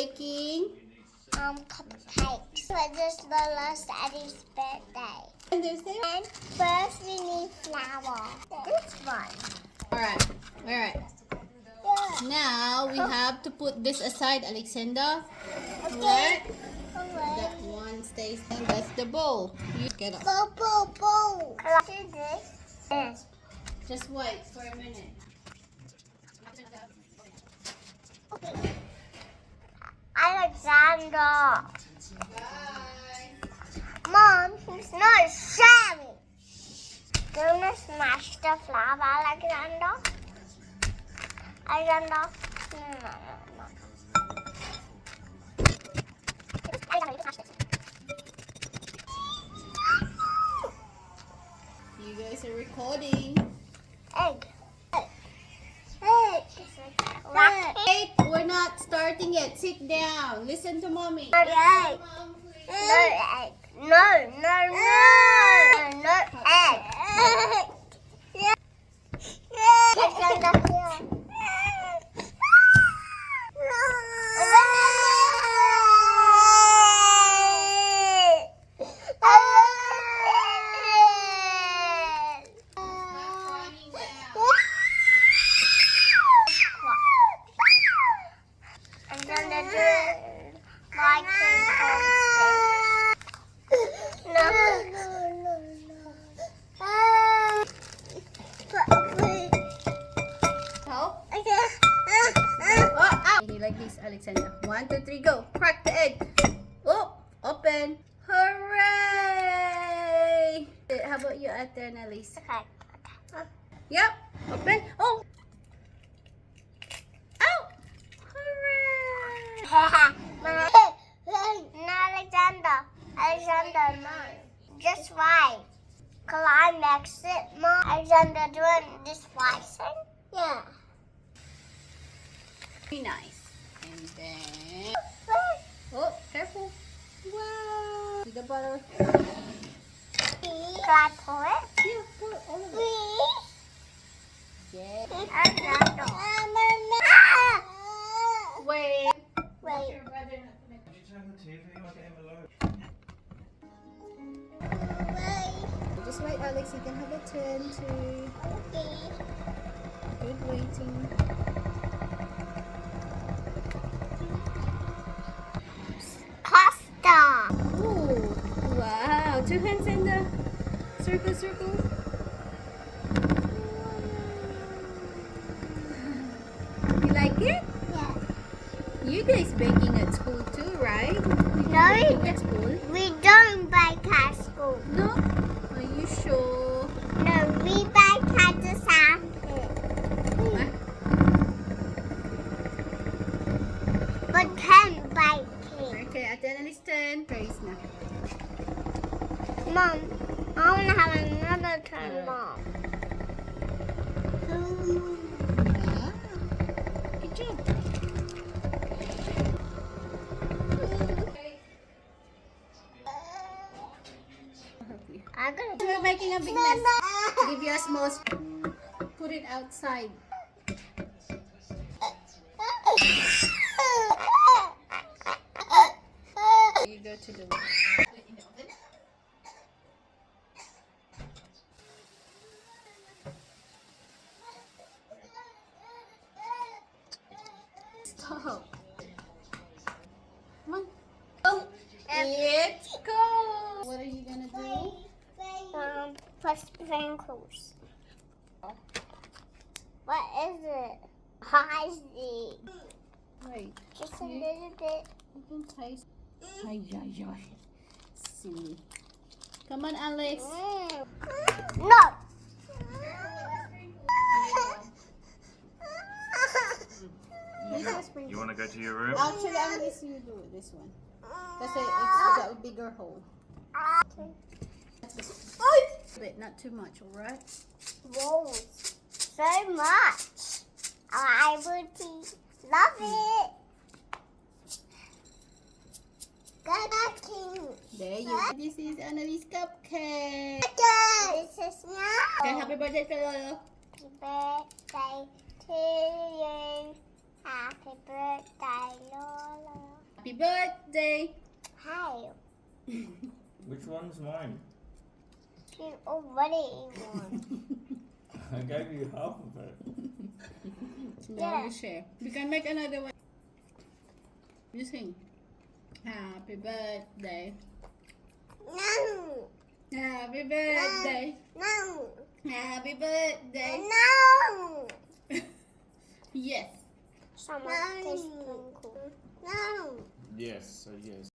making? Cupcakes. So this is Lolo's daddy's birthday. And there's there. And first we need flour. This one. Alright. Alright. Yeah. Now we have to put this aside, Alexander. Okay. That one stays, and that's the bowl. You get up. Bowl. Can I do this? Yes. Just wait for a minute. Alexander. Bye. Mom, he's not sharing. Don't you smash the flour, Alexander? Alexander? No. Alexander, you smash this. You guys are recording. Egg. Wait, we're not starting yet. Sit down. Listen to mommy. Egg. No egg. No egg. Alexander, here. Help? Like this, Alexander. 1, 2, 3, go. Crack the egg. Oh, open. Hooray! How about you out there, Annalise? Yep. Open. Oh. Ow! Hooray! No, Alexander, no. Just right. Climax it, Mom. Alexander doing this slicing? Yeah. Be nice. And then... Oh, careful. Wow. See the butter? Can I pour it? Yeah, pour all of it. Yeah. Alexander. Wait. Wait. Your brother not gonna... Did you turn the TV on the envelope? Just wait, Alex. You can have a turn too. Okay. Good waiting. Pasta. Ooh. Wow. 2 hands in the circle. You like it? Yeah. You guys baking at school too, right? No, Baking at school? we don't bake at school. No? Are you sure? No, we bake at the sandpit. But can't bake it. Okay, at the analyst turn. Praise na. Mom, I want to have another turn, Mom. Ah, good job. I'm gonna We're making a big mess. Give you a small spoon. Put it outside. You go to the Stop. Come on. Oh, let's go. What are you gonna do? Plus sprinkles. What is it? Spicy. Wait. Just a little bit. You can taste. Ay. See. Come on, Alex. No. You want to go to your room? Actually, I'm going to see you do it this one. Because it's got a bigger hole. But not too much, alright? Whoa. So much. I would love it. Good cooking. There you go. This is Annalise cupcake. This is now. Okay, happy birthday to Lolo. Happy birthday to you. Happy birthday, Lola. Happy birthday. Hi. Which one's mine? You already ate one. I gave you half of it. Now you share. We can make another one. You sing. Happy birthday. No. Happy birthday. No. Happy birthday. No. Yes. Someone tastes twinkle. No. Yes, so yes.